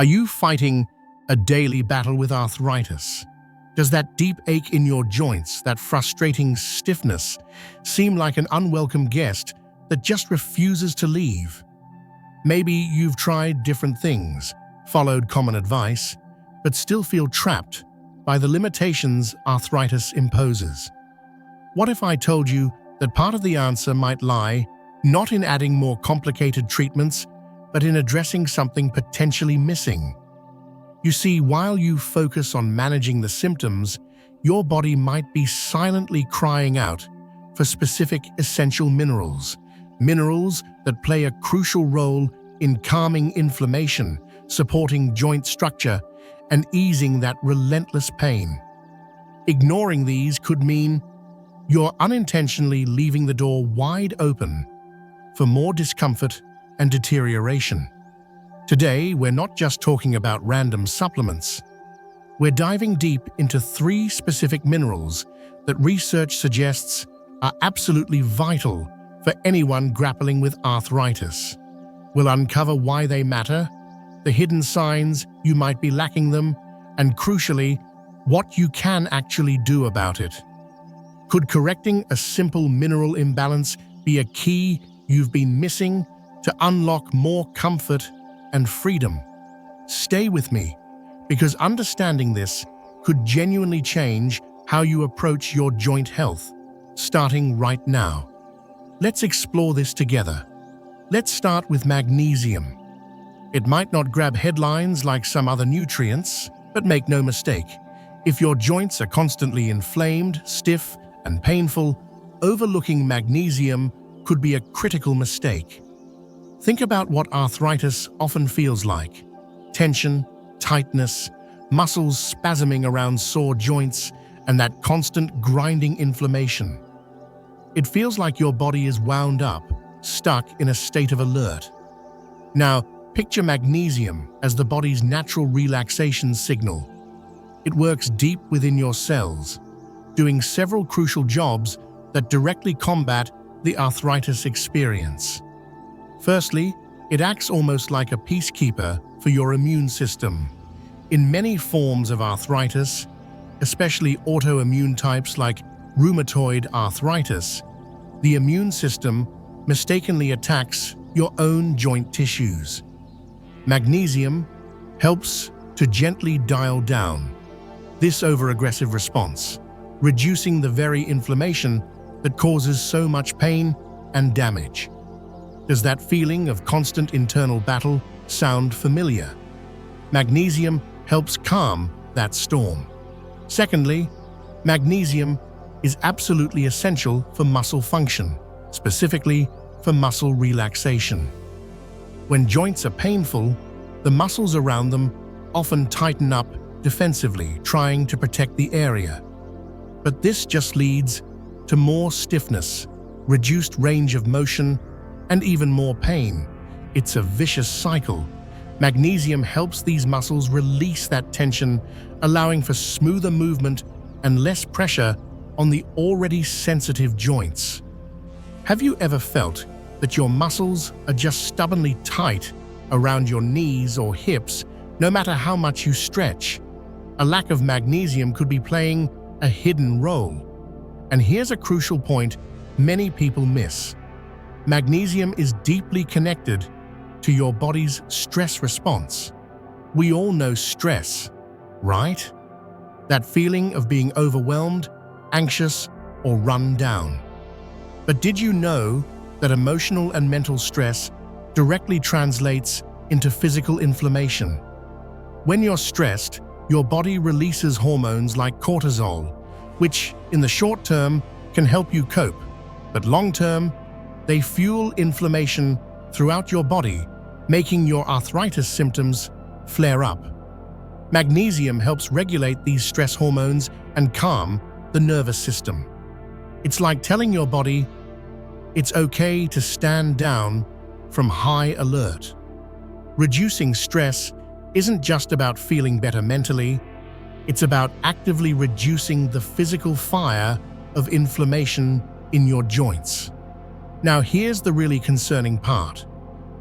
Are you fighting a daily battle with arthritis? Does that deep ache in your joints, that frustrating stiffness, seem like an unwelcome guest that just refuses to leave? Maybe you've tried different things, followed common advice, but still feel trapped by the limitations arthritis imposes. What if I told you that part of the answer might lie not in adding more complicated treatments, but in addressing something potentially missing? You see, while you focus on managing the symptoms, your body might be silently crying out for specific essential minerals that play a crucial role in calming inflammation, supporting joint structure, and easing that relentless pain. Ignoring these could mean you're unintentionally leaving the door wide open for more discomfort and deterioration. Today, we're not just talking about random supplements. We're diving deep into 3 specific minerals that research suggests are absolutely vital for anyone grappling with arthritis. We'll uncover why they matter, the hidden signs you might be lacking them, and crucially, what you can actually do about it. Could correcting a simple mineral imbalance be a key you've been missing to unlock more comfort and freedom? Stay with me, because understanding this could genuinely change how you approach your joint health, starting right now. Let's explore this together. Let's start with magnesium. It might not grab headlines like some other nutrients, but make no mistake, if your joints are constantly inflamed, stiff, and painful, overlooking magnesium could be a critical mistake. Think about what arthritis often feels like: tension, tightness, muscles spasming around sore joints, and that constant grinding inflammation. It feels like your body is wound up, stuck in a state of alert. Now, picture magnesium as the body's natural relaxation signal. It works deep within your cells, doing several crucial jobs that directly combat the arthritis experience. Firstly, it acts almost like a peacekeeper for your immune system. In many forms of arthritis, especially autoimmune types like rheumatoid arthritis, the immune system mistakenly attacks your own joint tissues. Magnesium helps to gently dial down this overaggressive response, reducing the very inflammation that causes so much pain and damage. Does that feeling of constant internal battle sound familiar? Magnesium helps calm that storm. Secondly, magnesium is absolutely essential for muscle function, specifically for muscle relaxation. When joints are painful, the muscles around them often tighten up defensively, trying to protect the area. But this just leads to more stiffness, reduced range of motion, and even more pain. It's a vicious cycle. Magnesium helps these muscles release that tension, allowing for smoother movement and less pressure on the already sensitive joints. Have you ever felt that your muscles are just stubbornly tight around your knees or hips, no matter how much you stretch? A lack of magnesium could be playing a hidden role. And here's a crucial point many people miss. Magnesium is deeply connected to your body's stress response. We all know stress, right? That feeling of being overwhelmed, anxious, or run down. But did you know that emotional and mental stress directly translates into physical inflammation? When you're stressed, your body releases hormones like cortisol, which, in the short term, can help you cope, but long term, they fuel inflammation throughout your body, making your arthritis symptoms flare up. Magnesium helps regulate these stress hormones and calm the nervous system. It's like telling your body it's okay to stand down from high alert. Reducing stress isn't just about feeling better mentally, it's about actively reducing the physical fire of inflammation in your joints. Now here's the really concerning part.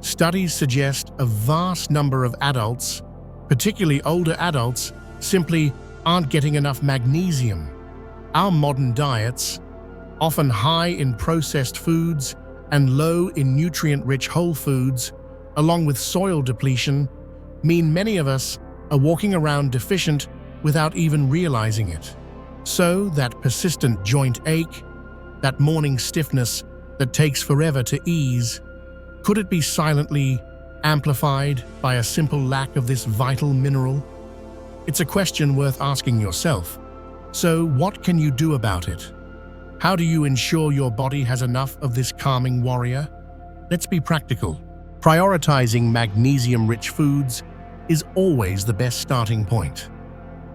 Studies suggest a vast number of adults Particularly older adults simply aren't getting enough magnesium. Our modern diets, often high in processed foods and low in nutrient-rich whole foods, along with soil depletion, mean many of us are walking around deficient without even realizing it. So that persistent joint ache, that morning stiffness that takes forever to ease, could it be silently amplified by a simple lack of this vital mineral? It's a question worth asking yourself. So what can you do about it? How do you ensure your body has enough of this calming warrior? Let's be practical. Prioritizing magnesium-rich foods is always the best starting point.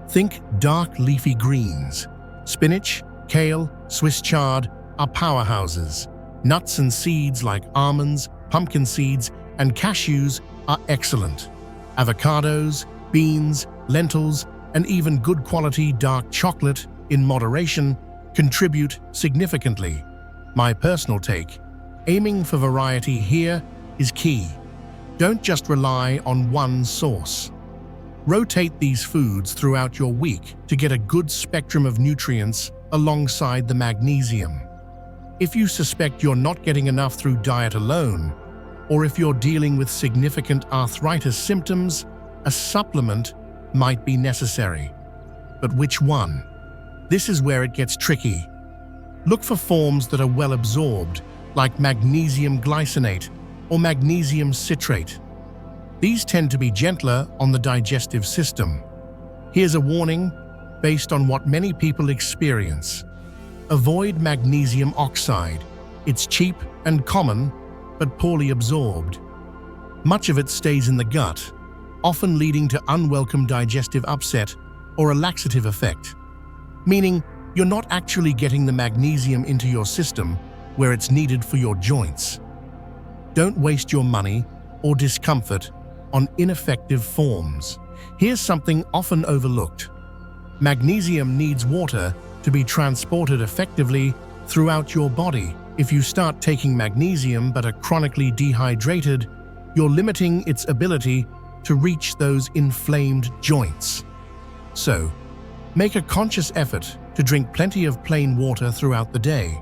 Think dark leafy greens. Spinach, kale, Swiss chard are powerhouses. Nuts and seeds like almonds, pumpkin seeds, and cashews are excellent. Avocados, beans, lentils, and even good quality dark chocolate, in moderation, contribute significantly. My personal take: aiming for variety here is key. Don't just rely on one source. Rotate these foods throughout your week to get a good spectrum of nutrients alongside the magnesium. If you suspect you're not getting enough through diet alone, or if you're dealing with significant arthritis symptoms, a supplement might be necessary. But which one? This is where it gets tricky. Look for forms that are well absorbed, like magnesium glycinate or magnesium citrate. These tend to be gentler on the digestive system. Here's a warning based on what many people experience. Avoid magnesium oxide. It's cheap and common, but poorly absorbed. Much of it stays in the gut, often leading to unwelcome digestive upset or a laxative effect, meaning you're not actually getting the magnesium into your system where it's needed for your joints. Don't waste your money or discomfort on ineffective forms. Here's something often overlooked. Magnesium needs water to be transported effectively throughout your body. If you start taking magnesium but are chronically dehydrated, you're limiting its ability to reach those inflamed joints. So, make a conscious effort to drink plenty of plain water throughout the day.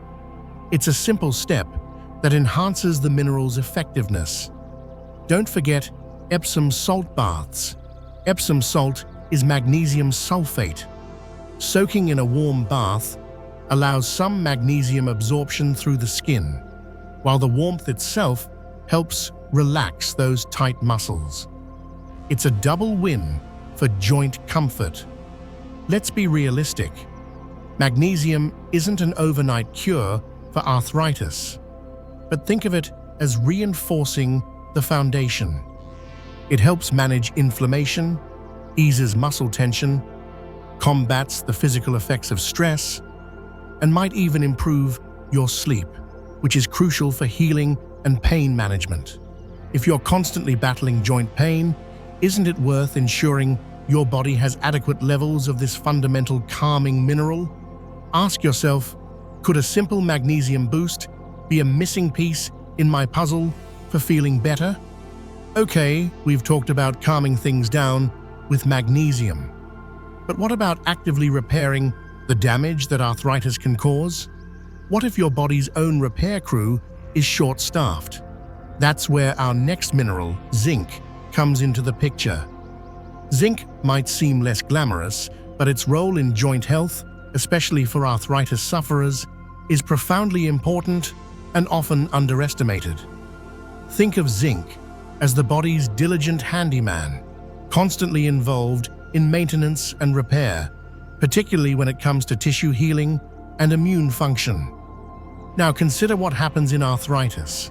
It's a simple step that enhances the mineral's effectiveness. Don't forget Epsom salt baths. Epsom salt is magnesium sulfate. Soaking in a warm bath allows some magnesium absorption through the skin, while the warmth itself helps relax those tight muscles. It's a double win for joint comfort. Let's be realistic. Magnesium isn't an overnight cure for arthritis, but think of it as reinforcing the foundation. It helps manage inflammation, eases muscle tension, combats the physical effects of stress, and might even improve your sleep, which is crucial for healing and pain management. If you're constantly battling joint pain, isn't it worth ensuring your body has adequate levels of this fundamental calming mineral? Ask yourself, could a simple magnesium boost be a missing piece in my puzzle for feeling better? Okay, we've talked about calming things down with magnesium. But what about actively repairing the damage that arthritis can cause? What if your body's own repair crew is short-staffed? That's where our next mineral, zinc, comes into the picture. Zinc might seem less glamorous, but its role in joint health, especially for arthritis sufferers, is profoundly important and often underestimated. Think of zinc as the body's diligent handyman, constantly involved in maintenance and repair, particularly when it comes to tissue healing and immune function. Now consider what happens in arthritis.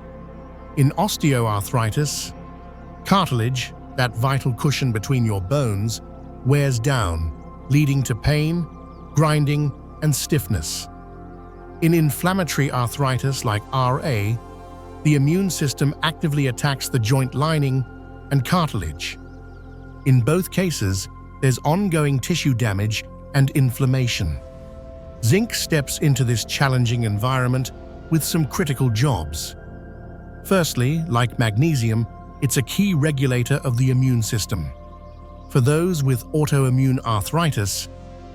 In osteoarthritis, cartilage, that vital cushion between your bones, wears down, leading to pain, grinding, and stiffness. In inflammatory arthritis like RA, the immune system actively attacks the joint lining and cartilage. In both cases, there's ongoing tissue damage and inflammation. Zinc steps into this challenging environment with some critical jobs. Firstly, like magnesium, it's a key regulator of the immune system. For those with autoimmune arthritis,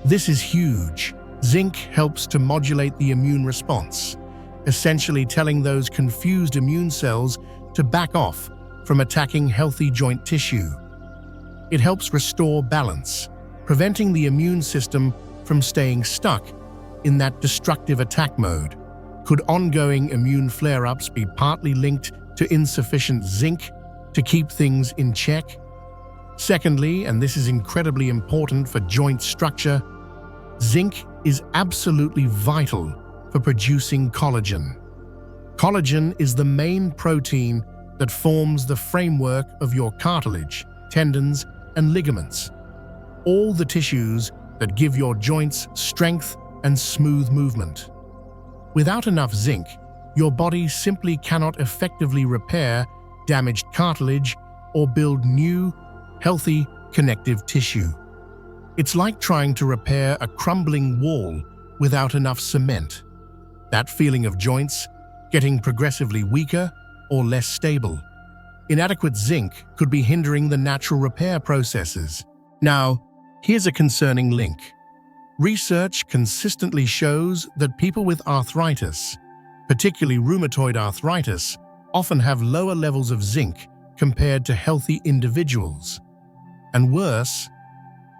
this is huge. Zinc helps to modulate the immune response, essentially telling those confused immune cells to back off from attacking healthy joint tissue. It helps restore balance, preventing the immune system from staying stuck in that destructive attack mode. Could ongoing immune flare-ups be partly linked to insufficient zinc to keep things in check? Secondly, and this is incredibly important for joint structure, zinc is absolutely vital for producing collagen. Collagen is the main protein that forms the framework of your cartilage, tendons, and ligaments, all the tissues that give your joints strength and smooth movement. Without enough zinc, your body simply cannot effectively repair damaged cartilage or build new, healthy, connective tissue. It's like trying to repair a crumbling wall without enough cement. That feeling of joints getting progressively weaker or less stable. Inadequate zinc could be hindering the natural repair processes. Now, here's a concerning link. Research consistently shows that people with arthritis, particularly rheumatoid arthritis, often have lower levels of zinc compared to healthy individuals. And worse,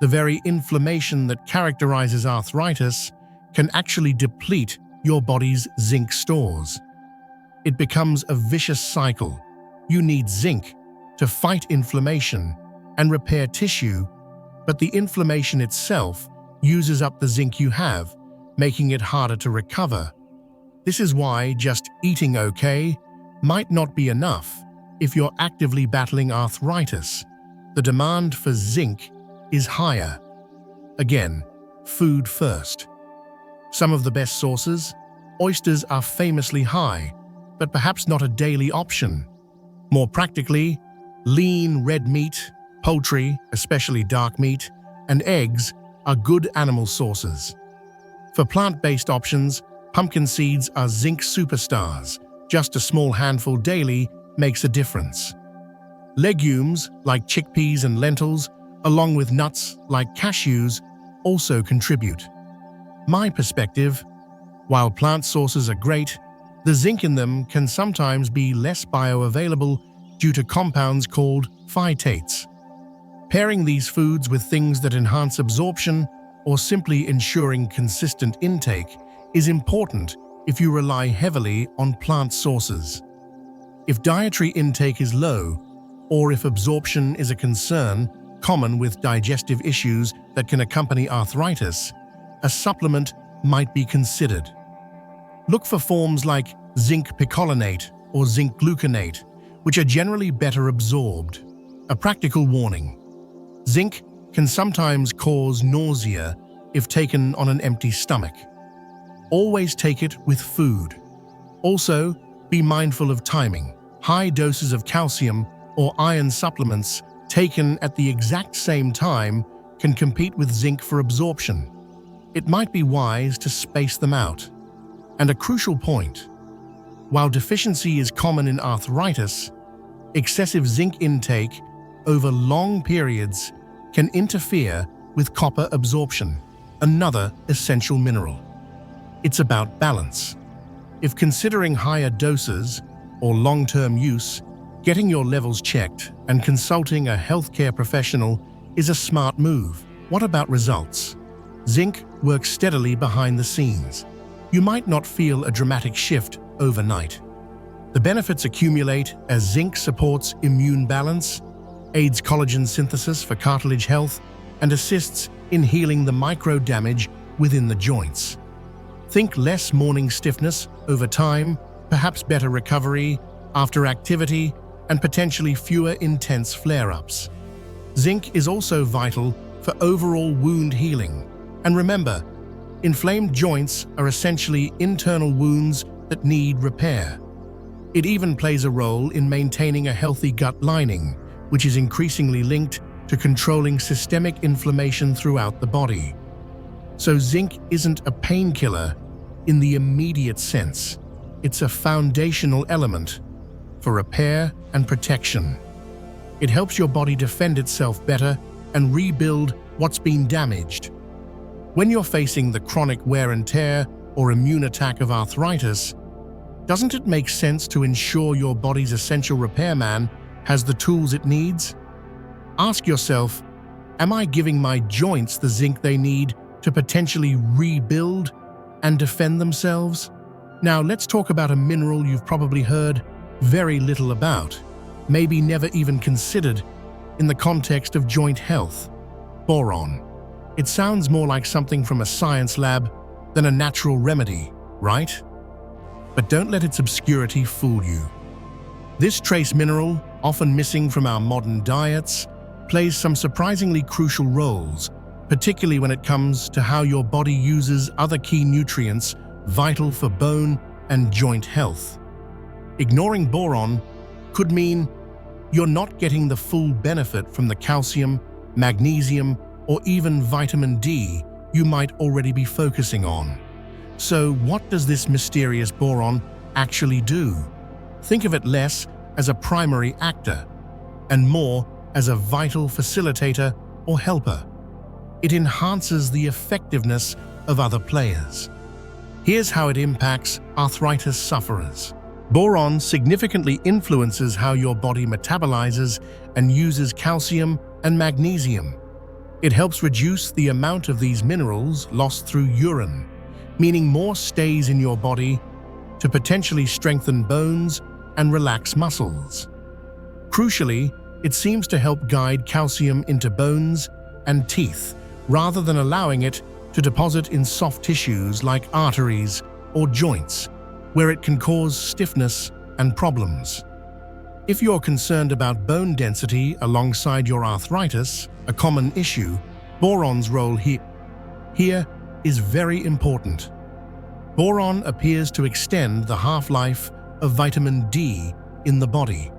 the very inflammation that characterizes arthritis can actually deplete your body's zinc stores. It becomes a vicious cycle. You need zinc to fight inflammation and repair tissue, but the inflammation itself uses up the zinc you have, making it harder to recover. This is why just eating okay might not be enough if you're actively battling arthritis. The demand for zinc is higher. Again, food first. Some of the best sources, oysters, are famously high, but perhaps not a daily option. More practically, lean red meat, poultry, especially dark meat, and eggs are good animal sources. For plant-based options, pumpkin seeds are zinc superstars. Just a small handful daily makes a difference. Legumes like chickpeas and lentils, along with nuts like cashews, also contribute. My perspective, while plant sources are great, the zinc in them can sometimes be less bioavailable due to compounds called phytates. Pairing these foods with things that enhance absorption or simply ensuring consistent intake is important if you rely heavily on plant sources. If dietary intake is low, or if absorption is a concern common with digestive issues that can accompany arthritis, a supplement might be considered. Look for forms like zinc picolinate or zinc gluconate, which are generally better absorbed. A practical warning: zinc can sometimes cause nausea if taken on an empty stomach. Always take it with food. Also, be mindful of timing. High doses of calcium or iron supplements taken at the exact same time can compete with zinc for absorption. It might be wise to space them out. And a crucial point: while deficiency is common in arthritis, excessive zinc intake over long periods can interfere with copper absorption, another essential mineral. It's about balance. If considering higher doses or long-term use, getting your levels checked and consulting a healthcare professional is a smart move. What about results? Zinc works steadily behind the scenes. You might not feel a dramatic shift overnight. The benefits accumulate as zinc supports immune balance, aids collagen synthesis for cartilage health, and assists in healing the micro-damage within the joints. Think less morning stiffness over time, perhaps better recovery after activity, and potentially fewer intense flare-ups. Zinc is also vital for overall wound healing. And remember, inflamed joints are essentially internal wounds that need repair. It even plays a role in maintaining a healthy gut lining, which is increasingly linked to controlling systemic inflammation throughout the body. So zinc isn't a painkiller in the immediate sense. It's a foundational element for repair and protection. It helps your body defend itself better and rebuild what's been damaged. When you're facing the chronic wear and tear or immune attack of arthritis, doesn't it make sense to ensure your body's essential repairman has the tools it needs? Ask yourself, am I giving my joints the zinc they need to potentially rebuild and defend themselves? Now let's talk about a mineral you've probably heard very little about, maybe never even considered in the context of joint health: boron. It sounds more like something from a science lab than a natural remedy, right? But don't let its obscurity fool you. This trace mineral, often missing from our modern diets, plays some surprisingly crucial roles, particularly when it comes to how your body uses other key nutrients vital for bone and joint health. Ignoring boron could mean you're not getting the full benefit from the calcium, magnesium, or even vitamin D you might already be focusing on. So what does this mysterious boron actually do? Think of it less as a primary actor and more as a vital facilitator or helper. It enhances the effectiveness of other players. Here's how it impacts arthritis sufferers. Boron significantly influences how your body metabolizes and uses calcium and magnesium. It helps reduce the amount of these minerals lost through urine, meaning more stays in your body to potentially strengthen bones and relax muscles. Crucially, it seems to help guide calcium into bones and teeth, rather than allowing it to deposit in soft tissues like arteries or joints, where it can cause stiffness and problems. If you're concerned about bone density alongside your arthritis, a common issue, boron's role here is very important. Boron appears to extend the half-life of vitamin D in the body.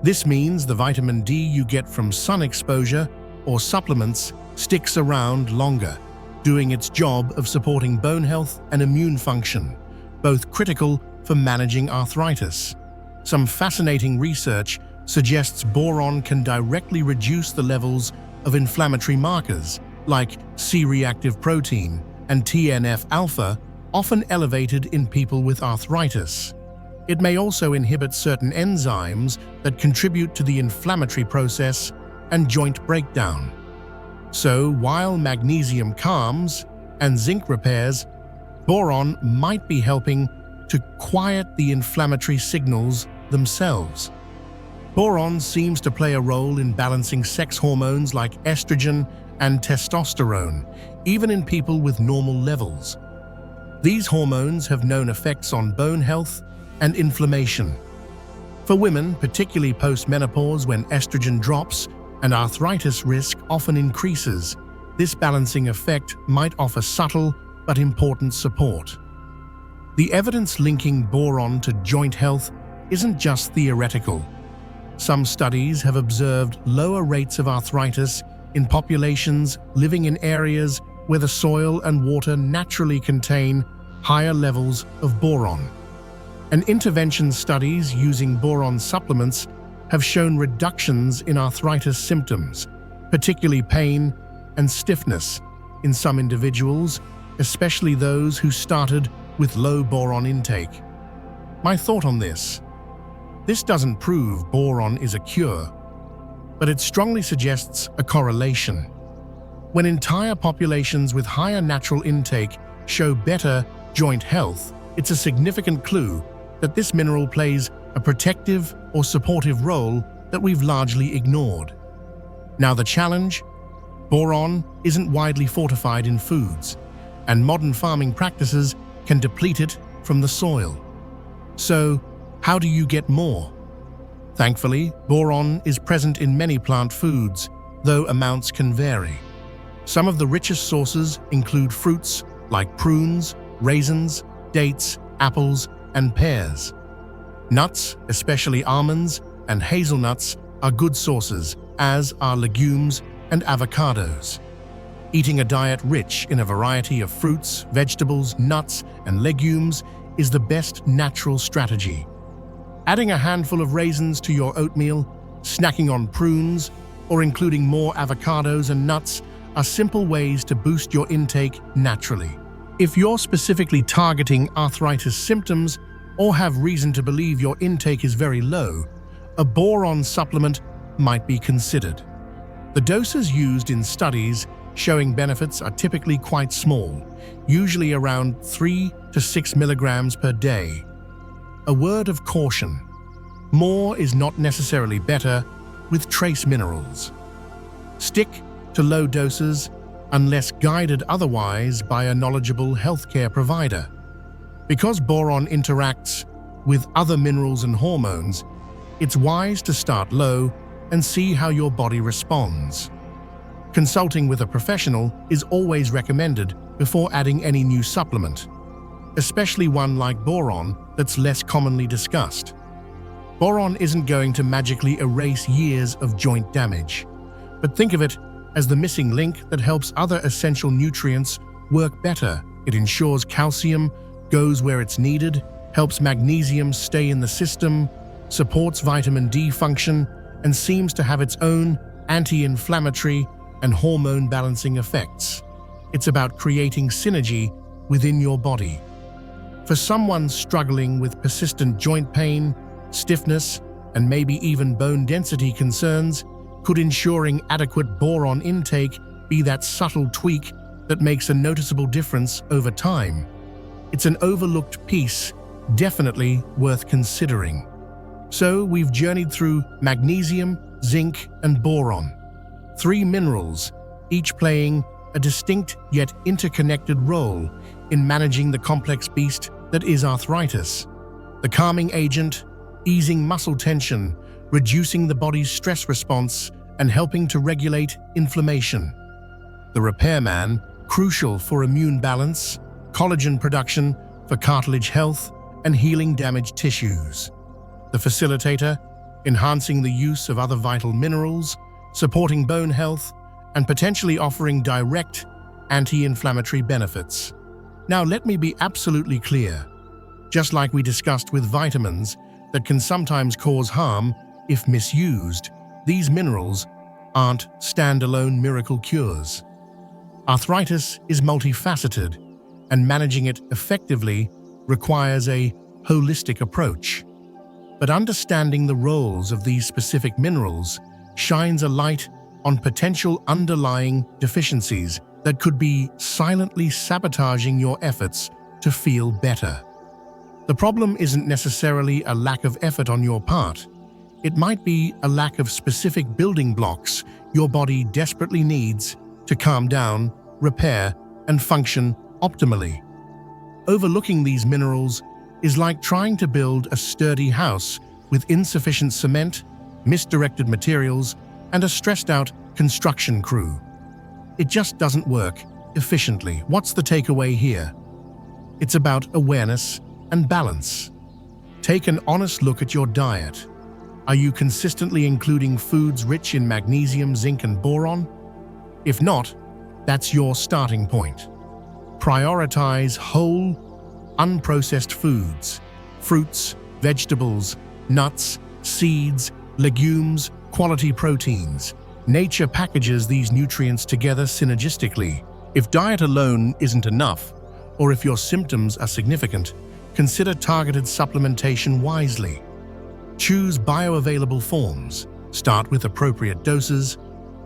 This means the vitamin D you get from sun exposure or supplements sticks around longer, doing its job of supporting bone health and immune function, both critical for managing arthritis. Some fascinating research suggests boron can directly reduce the levels of inflammatory markers like C-reactive protein and TNF-alpha, often elevated in people with arthritis. It may also inhibit certain enzymes that contribute to the inflammatory process and joint breakdown. So, while magnesium calms and zinc repairs, boron might be helping to quiet the inflammatory signals themselves. Boron seems to play a role in balancing sex hormones like estrogen and testosterone, even in people with normal levels. These hormones have known effects on bone health and inflammation. For women, particularly post-menopause when estrogen drops and arthritis risk often increases, this balancing effect might offer subtle but important support. The evidence linking boron to joint health isn't just theoretical. Some studies have observed lower rates of arthritis in populations living in areas where the soil and water naturally contain higher levels of boron. And intervention studies using boron supplements have shown reductions in arthritis symptoms, particularly pain and stiffness, in some individuals, especially those who started with low boron intake. My thought on this: this doesn't prove boron is a cure, but it strongly suggests a correlation. When entire populations with higher natural intake show better joint health, it's a significant clue that this mineral plays a protective or supportive role that we've largely ignored. Now the challenge? Boron isn't widely fortified in foods, and modern farming practices can deplete it from the soil. So, how do you get more? Thankfully, boron is present in many plant foods, though amounts can vary. Some of the richest sources include fruits like prunes, raisins, dates, apples, and pears. Nuts, especially almonds and hazelnuts, are good sources, as are legumes and avocados. Eating a diet rich in a variety of fruits, vegetables, nuts, and legumes is the best natural strategy. Adding a handful of raisins to your oatmeal, snacking on prunes, or including more avocados and nuts are simple ways to boost your intake naturally. If you're specifically targeting arthritis symptoms or have reason to believe your intake is very low, a boron supplement might be considered. The doses used in studies showing benefits are typically quite small, usually around 3 to 6 milligrams per day. A word of caution: more is not necessarily better with trace minerals. Stick to low doses unless guided otherwise by a knowledgeable healthcare provider. Because boron interacts with other minerals and hormones, it's wise to start low and see how your body responds. Consulting with a professional is always recommended before adding any new supplement, especially one like boron that's less commonly discussed. Boron isn't going to magically erase years of joint damage, but think of it as the missing link that helps other essential nutrients work better. It ensures calcium goes where it's needed, helps magnesium stay in the system, supports vitamin D function, and seems to have its own anti-inflammatory and hormone-balancing effects. It's about creating synergy within your body. For someone struggling with persistent joint pain, stiffness, and maybe even bone density concerns, could ensuring adequate boron intake be that subtle tweak that makes a noticeable difference over time? It's an overlooked piece, definitely worth considering. So we've journeyed through magnesium, zinc, and boron. 3 minerals, each playing a distinct yet interconnected role in managing the complex beast that is arthritis. The calming agent, easing muscle tension, reducing the body's stress response, and helping to regulate inflammation. The repairman, crucial for immune balance, collagen production for cartilage health, and healing damaged tissues. The facilitator, enhancing the use of other vital minerals, supporting bone health, and potentially offering direct anti-inflammatory benefits. Now let me be absolutely clear. Just like we discussed with vitamins that can sometimes cause harm if misused, these minerals aren't standalone miracle cures. Arthritis is multifaceted, and managing it effectively requires a holistic approach. But understanding the roles of these specific minerals shines a light on potential underlying deficiencies that could be silently sabotaging your efforts to feel better. The problem isn't necessarily a lack of effort on your part. It might be a lack of specific building blocks your body desperately needs to calm down, repair, and function optimally. Overlooking these minerals is like trying to build a sturdy house with insufficient cement, misdirected materials, and a stressed-out construction crew. It just doesn't work efficiently. What's the takeaway here? It's about awareness and balance. Take an honest look at your diet. Are you consistently including foods rich in magnesium, zinc, and boron? If not, that's your starting point. Prioritize whole, unprocessed foods, fruits, vegetables, nuts, seeds, legumes, quality proteins. Nature packages these nutrients together synergistically. If diet alone isn't enough, or if your symptoms are significant, consider targeted supplementation wisely. Choose bioavailable forms, start with appropriate doses,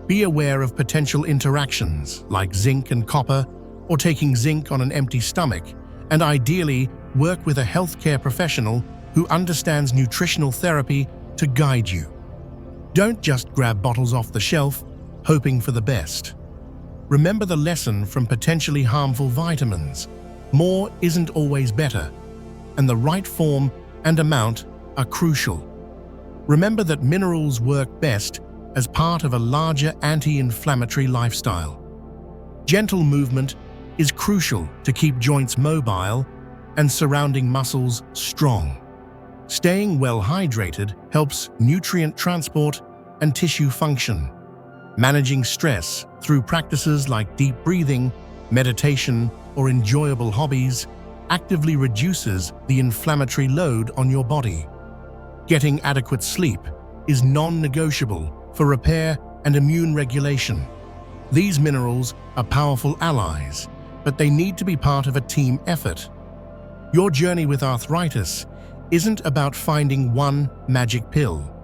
be aware of potential interactions like zinc and copper, or taking zinc on an empty stomach, and ideally work with a healthcare professional who understands nutritional therapy to guide you. Don't just grab bottles off the shelf, hoping for the best. Remember the lesson from potentially harmful vitamins. More isn't always better, and the right form and amount are crucial. Remember that minerals work best as part of a larger anti-inflammatory lifestyle. Gentle movement is crucial to keep joints mobile and surrounding muscles strong. Staying well hydrated helps nutrient transport and tissue function. Managing stress through practices like deep breathing, meditation, or enjoyable hobbies actively reduces the inflammatory load on your body. Getting adequate sleep is non-negotiable for repair and immune regulation. These minerals are powerful allies, but they need to be part of a team effort. Your journey with arthritis isn't about finding one magic pill.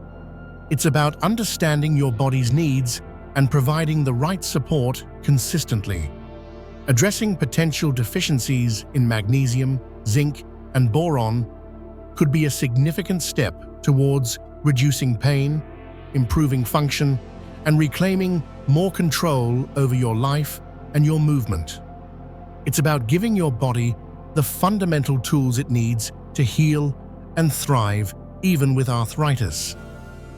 It's about understanding your body's needs and providing the right support consistently. Addressing potential deficiencies in magnesium, zinc, and boron could be a significant step towards reducing pain, improving function, and reclaiming more control over your life and your movement. It's about giving your body the fundamental tools it needs to heal and thrive even with arthritis.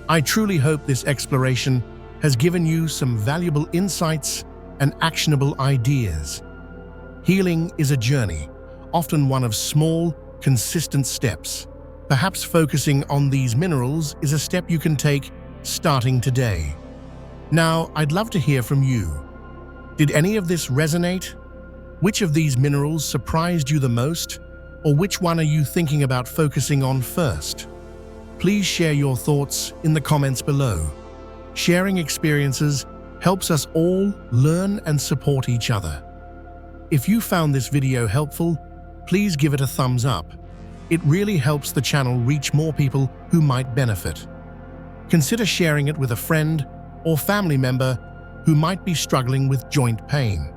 I truly hope this exploration has given you some valuable insights and actionable ideas. Healing is a journey, often one of small, consistent steps. Perhaps focusing on these minerals is a step you can take starting today. Now, I'd love to hear from you. Did any of this resonate? Which of these minerals surprised you the most? Or which one are you thinking about focusing on first? Please share your thoughts in the comments below. Sharing experiences helps us all learn and support each other. If you found this video helpful, please give it a thumbs up. It really helps the channel reach more people who might benefit. Consider sharing it with a friend or family member who might be struggling with joint pain.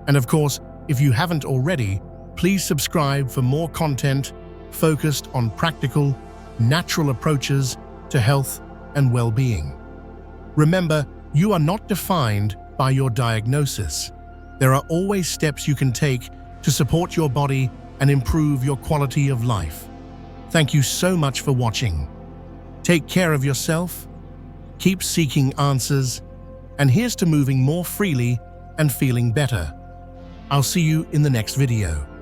And of course, if you haven't already, please subscribe for more content focused on practical, natural approaches to health and well-being. Remember, you are not defined by your diagnosis. There are always steps you can take to support your body and improve your quality of life. Thank you so much for watching. Take care of yourself, keep seeking answers, and here's to moving more freely and feeling better. I'll see you in the next video.